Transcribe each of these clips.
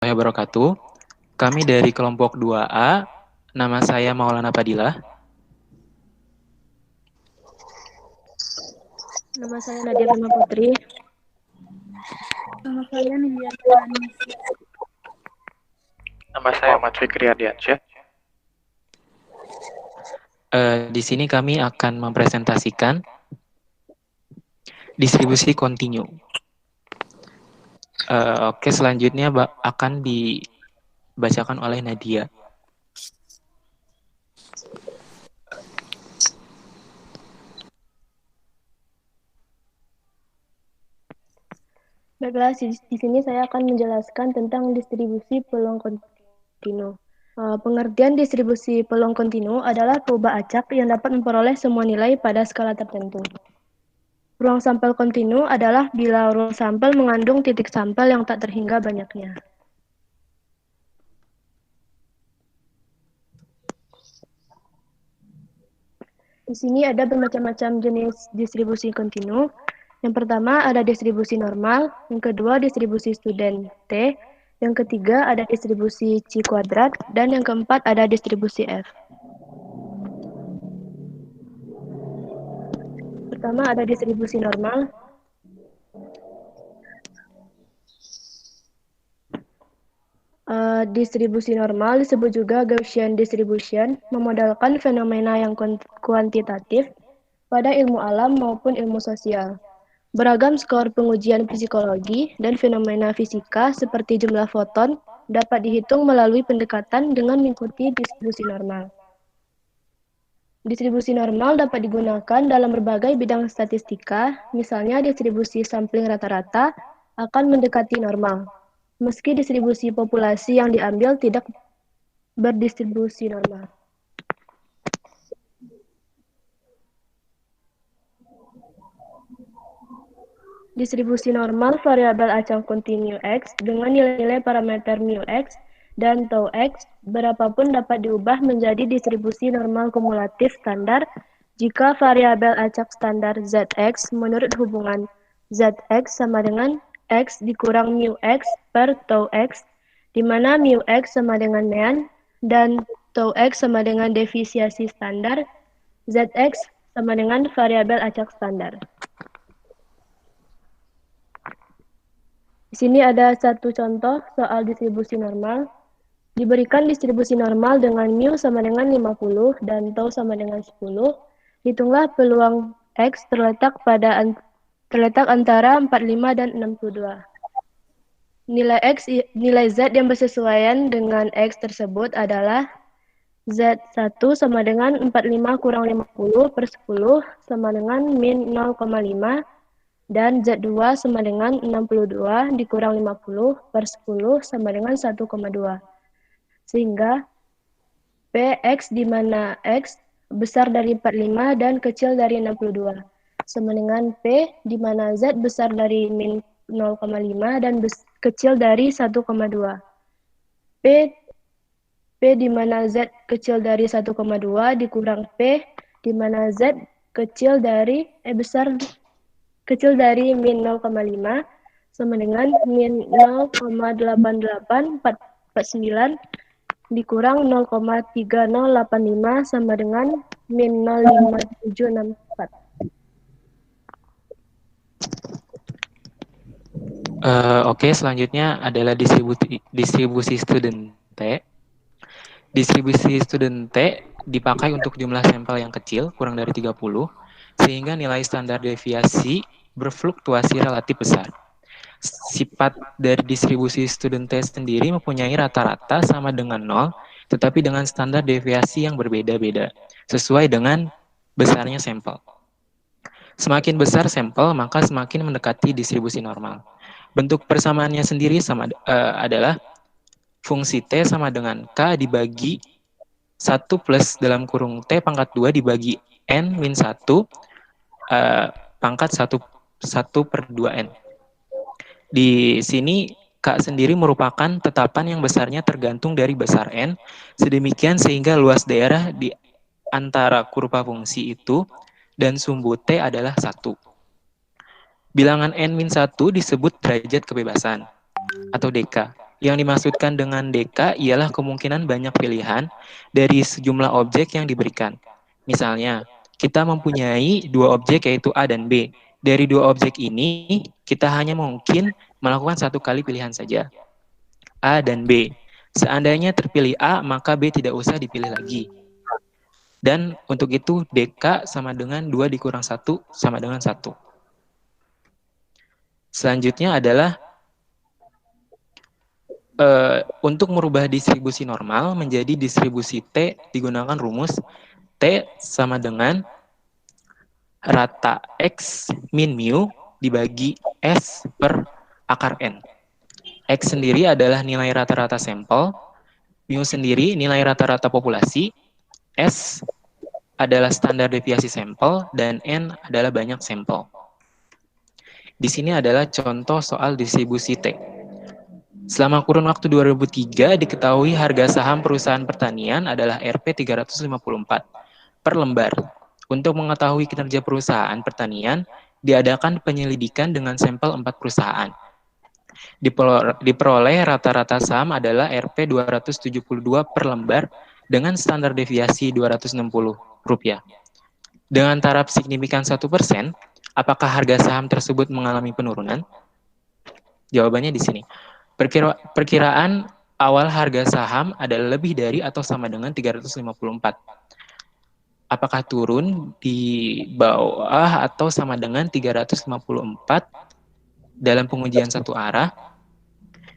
Wabarakatuh. Kami dari kelompok 2A. Nama saya Maulana Fadilah. Nama saya Nadia Firma Putri. Nama saya Nindya Nurani. Nama saya Ahmad Fikri Ardiansyah. Di sini kami akan mempresentasikan distribusi kontinu. Oke, selanjutnya akan dibacakan oleh Nadia. Baiklah, di sini saya akan menjelaskan tentang distribusi peluang kontinu. Pengertian distribusi peluang kontinu adalah perubahan acak yang dapat memperoleh semua nilai pada skala tertentu. Ruang sampel kontinu adalah bila ruang sampel mengandung titik sampel yang tak terhingga banyaknya. Di sini ada bermacam-macam jenis distribusi kontinu. Yang pertama ada distribusi normal, yang kedua distribusi student T, yang ketiga ada distribusi C kuadrat, dan yang keempat ada distribusi F. Pertama ada distribusi normal. Distribusi normal disebut juga Gaussian distribution, memodalkan fenomena yang kuantitatif pada ilmu alam maupun ilmu sosial. Beragam skor pengujian psikologi dan fenomena fisika seperti jumlah foton dapat dihitung melalui pendekatan dengan mengikuti distribusi normal. Distribusi normal dapat digunakan dalam berbagai bidang statistika, misalnya distribusi sampling rata-rata akan mendekati normal, meski distribusi populasi yang diambil tidak berdistribusi normal. Distribusi normal variabel acak kontinu X dengan nilai-nilai parameter mu X dan tau X berapapun dapat diubah menjadi distribusi normal kumulatif standar jika variabel acak standar Zx menurut hubungan Zx sama dengan X dikurang mu X per tau X, di mana mu X sama dengan mean dan tau X sama dengan deviasi standar, Zx sama dengan variabel acak standar. Di sini ada satu contoh soal distribusi normal. Diberikan distribusi normal dengan mu sama dengan 50 dan tau sama dengan 10. Hitunglah peluang X terletak antara 45 dan 62. Nilai Z yang bersesuaian dengan X tersebut adalah Z1 sama dengan 45 kurang 50 per 10 sama dengan min 0,5. Dan Z2 sama dengan 62 dikurang 50 per 10 sama dengan 1,2. Sehingga Px di mana X besar dari 45 dan kecil dari 62. Sama dengan P di mana Z besar dari min 0,5 dan kecil dari 1,2. P di mana Z kecil dari 1,2 dikurang P di mana Z kecil dari min 0,5 sama dengan min 0,88449 dikurang 0,3085 sama dengan min 0,5764. Oke, selanjutnya adalah distribusi student T. Distribusi student T dipakai untuk jumlah sampel yang kecil, kurang dari 30, sehingga nilai standar deviasi berfluktuasi relatif besar. Sifat dari distribusi student T sendiri mempunyai rata-rata sama dengan 0, tetapi dengan standar deviasi yang berbeda-beda, sesuai dengan besarnya sampel. Semakin besar sampel, maka semakin mendekati distribusi normal. Bentuk persamaannya sendiri adalah fungsi T sama dengan K dibagi 1 plus dalam kurung T pangkat 2 dibagi N min 1 pangkat 1 per 2N. Di sini K sendiri merupakan tetapan yang besarnya tergantung dari besar N, sedemikian sehingga luas daerah di antara kurva fungsi itu dan sumbu T adalah 1. Bilangan N min 1 disebut derajat kebebasan atau dk. Yang dimaksudkan dengan DK ialah kemungkinan banyak pilihan dari sejumlah objek yang diberikan. Misalnya, kita mempunyai dua objek yaitu A dan B. Dari dua objek ini, kita hanya mungkin melakukan satu kali pilihan saja, A dan B. Seandainya terpilih A, maka B tidak usah dipilih lagi. Dan untuk itu DK sama dengan 2 dikurang 1 sama dengan 1. Selanjutnya adalah untuk merubah distribusi normal menjadi distribusi T digunakan rumus T sama dengan rata X min mu dibagi S per akar N. X sendiri adalah nilai rata-rata sampel, mu sendiri nilai rata-rata populasi, S adalah standar deviasi sampel, dan N adalah banyak sampel. Di sini adalah contoh soal distribusi T. Selama kurun waktu 2003, diketahui harga saham perusahaan pertanian adalah Rp 354 per lembar. Untuk mengetahui kinerja perusahaan pertanian, diadakan penyelidikan dengan sampel 4 perusahaan. Diperoleh rata-rata saham adalah Rp 272 per lembar dengan standar deviasi Rp260. Dengan taraf signifikan 1%, apakah harga saham tersebut mengalami penurunan? Jawabannya di sini. Perkiraan awal harga saham adalah lebih dari atau sama dengan 354. Apakah turun di bawah atau sama dengan 354 dalam pengujian satu arah?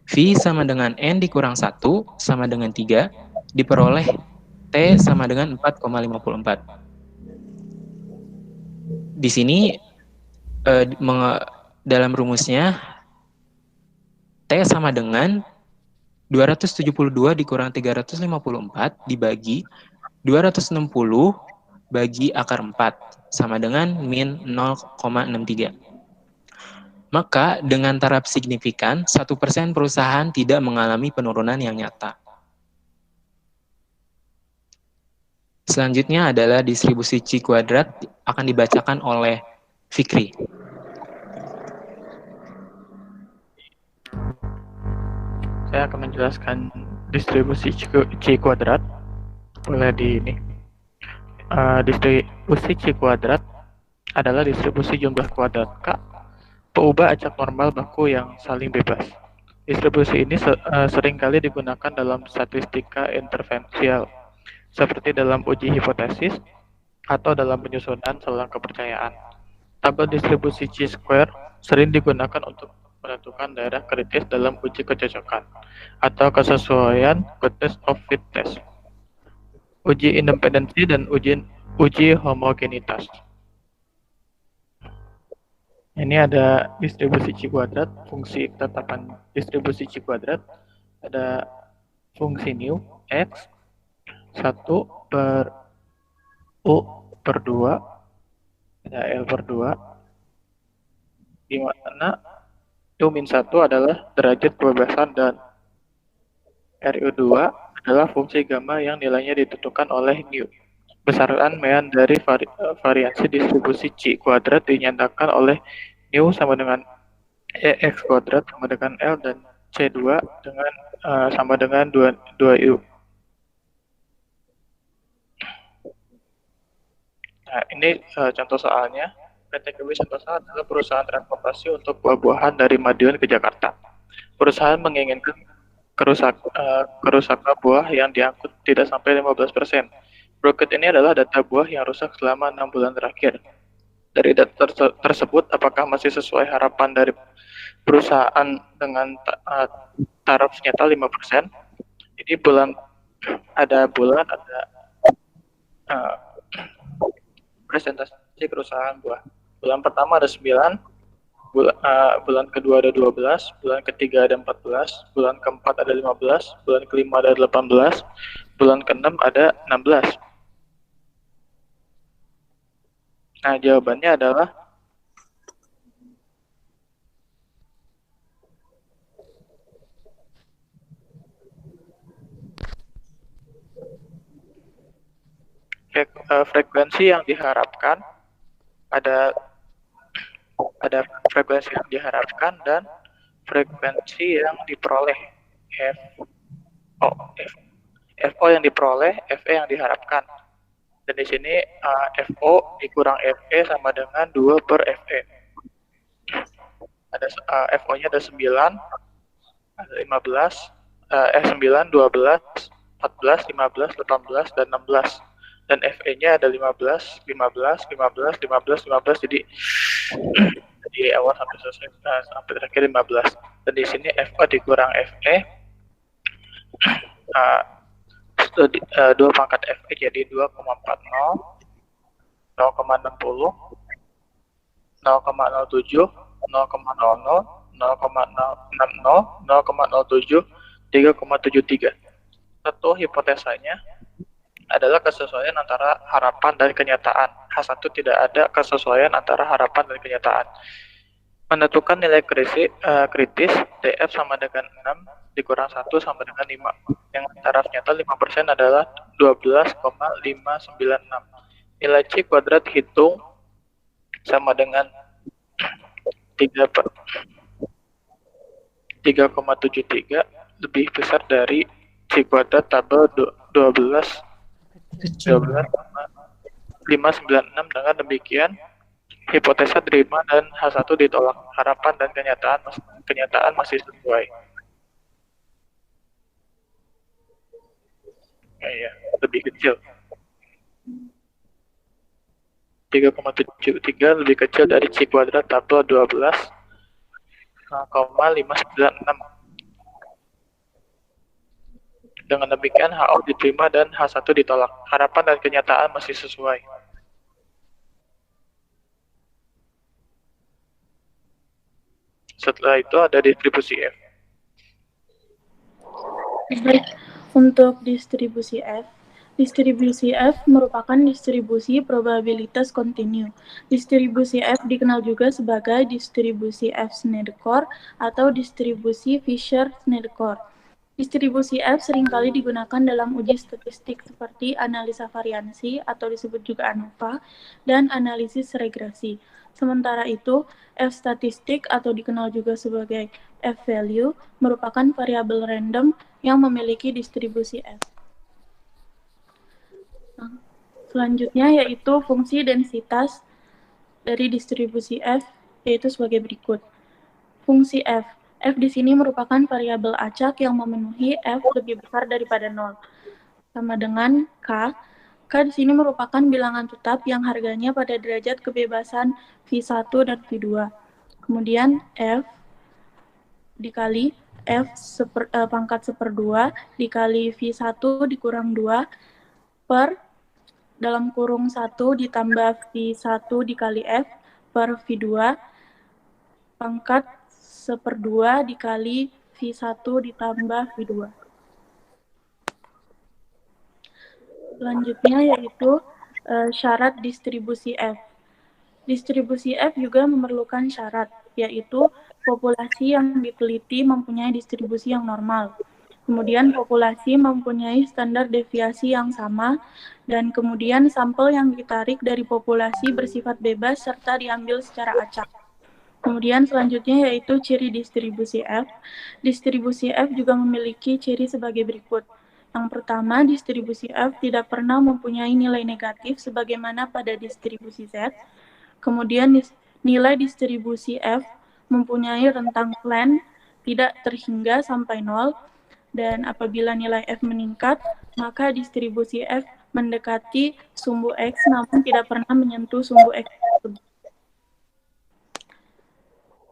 V sama dengan N dikurang 1 sama dengan 3, diperoleh T sama dengan 4,54. Di sini dalam rumusnya T sama dengan 272 dikurang 354 dibagi 260 bagi akar 4 sama dengan min 0,63. Maka dengan taraf signifikan, 1% perusahaan tidak mengalami penurunan yang nyata. Selanjutnya adalah distribusi C kuadrat akan dibacakan oleh Fikri. Saya akan menjelaskan distribusi C kuadrat. Boleh di ini. Distribusi C kuadrat adalah distribusi jumlah kuadrat K pengubah acak normal baku yang saling bebas. Distribusi ini seringkali digunakan dalam statistika intervensial, seperti dalam uji hipotesis atau dalam penyusunan selang kepercayaan. Tabel distribusi chi-square sering digunakan untuk menentukan daerah kritis dalam uji kecocokan atau kesesuaian goodness of fit test, uji independensi, dan uji homogenitas. Ini ada distribusi chi kuadrat, fungsi tetapan distribusi chi kuadrat, ada fungsi nu x 1 per u per 2, ada L per 2, di mana U-1 adalah derajat kebebasan dan RU2 adalah fungsi gamma yang nilainya ditentukan oleh nu. Besaran mean dari variansi distribusi C kuadrat dinyatakan oleh nu sama dengan EX kuadrat sama dengan L dan C2 dengan sama dengan 2U. Nah, ini contoh soalnya. PT KB Sentosa adalah perusahaan transportasi untuk buah-buahan dari Madiun ke Jakarta. Perusahaan menginginkan kerusakan buah yang diangkut tidak sampai 15%. Berikut ini adalah data buah yang rusak selama 6 bulan terakhir. Dari data tersebut, apakah masih sesuai harapan dari perusahaan dengan taraf nyata 5%? Jadi ada presentasi kerusakan buah. Bulan pertama ada 9, bulan kedua ada 12, bulan ketiga ada 14, bulan keempat ada 15, bulan kelima ada 18, bulan keenam ada 16. Nah, jawabannya adalah frekuensi yang diharapkan, ada frekuensi yang diharapkan dan frekuensi yang diperoleh. FO yang diperoleh, FE yang diharapkan. Dan di sini FO dikurang FE sama dengan 2 per FE. Ada FO-nya ada 9, ada 15, 9, 12, 14, 15, 18, dan 16. Dan FE-nya ada 15, 15, 15, 15, 15. Jadi dari awal sampai selesai sampai terakhir 15. Dan di sini FO dikurang FE 2 pangkat FE jadi 2,40, 0,60, 0,07, 0,00, 0,060, 0,07, 3,73. Satu hipotesanya adalah kesesuaian antara harapan dan kenyataan. H1 tidak ada kesesuaian antara harapan dan kenyataan. Menentukan nilai kritis DF sama dengan 6 dikurang 1 sama dengan 5. Yang taraf nyata 5% adalah 12,596. Nilai C kuadrat hitung sama dengan 3,73 lebih besar dari C kuadrat tabel 12,596. Dengan demikian hipotesa terima dan H1 ditolak. Harapan dan kenyataan masih sesuai. Ya, lebih kecil. 3,73 lebih kecil dari C kuadrat tabel 12,596. Dengan demikian HO diterima dan H1 ditolak. Harapan dan kenyataan masih sesuai. Setelah itu ada distribusi F. Baik, untuk distribusi F merupakan distribusi probabilitas kontinu. Distribusi F dikenal juga sebagai distribusi F-Sneddekor atau distribusi Fisher-Sneddekor. Distribusi F seringkali digunakan dalam uji statistik seperti analisa variansi atau disebut juga ANOVA dan analisis regresi. Sementara itu, F statistik atau dikenal juga sebagai F-value merupakan variabel random yang memiliki distribusi F. Selanjutnya yaitu fungsi densitas dari distribusi F, yaitu sebagai berikut. Fungsi F. F di sini merupakan variabel acak yang memenuhi F lebih besar daripada 0. Sama dengan K. K di sini merupakan bilangan tetap yang harganya pada derajat kebebasan V1 dan V2. Kemudian F dikali F pangkat 1/2 dikali V1 dikurang 2 per dalam kurung 1 ditambah V1 dikali F per V2 pangkat 1/2 dikali V1 ditambah V2. Selanjutnya yaitu syarat distribusi F. Distribusi F juga memerlukan syarat, yaitu populasi yang diteliti mempunyai distribusi yang normal. Kemudian populasi mempunyai standar deviasi yang sama, dan kemudian sampel yang ditarik dari populasi bersifat bebas serta diambil secara acak. Kemudian selanjutnya yaitu ciri distribusi F. Distribusi F juga memiliki ciri sebagai berikut. Yang pertama, distribusi F tidak pernah mempunyai nilai negatif sebagaimana pada distribusi Z. Kemudian nilai distribusi F mempunyai rentang plan tidak terhingga sampai 0. Dan apabila nilai F meningkat, maka distribusi F mendekati sumbu X namun tidak pernah menyentuh sumbu X tersebut.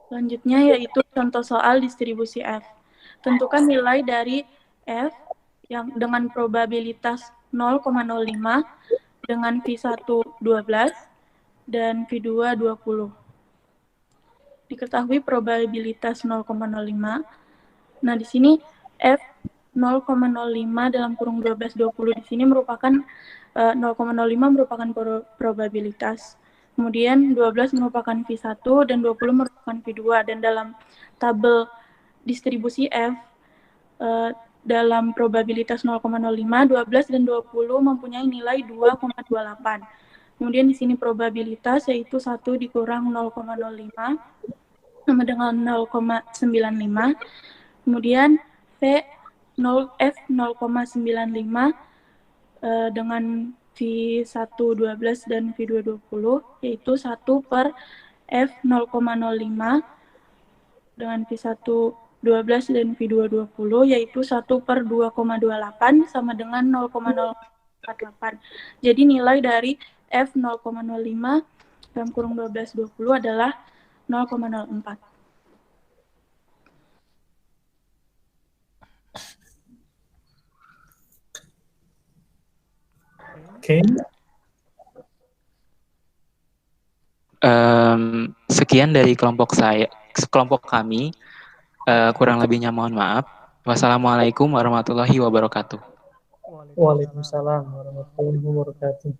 Selanjutnya yaitu contoh soal distribusi F. Tentukan nilai dari F yang dengan probabilitas 0,05 dengan V1 12 dan V2 20. Diketahui probabilitas 0,05. Nah, di sini F 0,05 dalam kurung 12 20 di sini merupakan 0,05 merupakan probabilitas. Kemudian 12 merupakan V1 dan 20 merupakan V2, dan dalam tabel distribusi F dalam probabilitas 0,05, 12 dan 20 mempunyai nilai 2,28. Kemudian di sini probabilitas yaitu 1 dikurang 0,05 sama dengan 0,95. Kemudian F0,95 dengan V112 dan V220 yaitu 1 per F0,05 dengan V112 dan V220 yaitu 1 per 2,28 sama dengan 0,048. Jadi nilai dari F0,05 dalam kurung 1220 adalah 0,04. Oke. Sekian dari kelompok kami. Kurang lebihnya mohon maaf. Wassalamualaikum warahmatullahi wabarakatuh. Waalaikumsalam warahmatullahi wabarakatuh.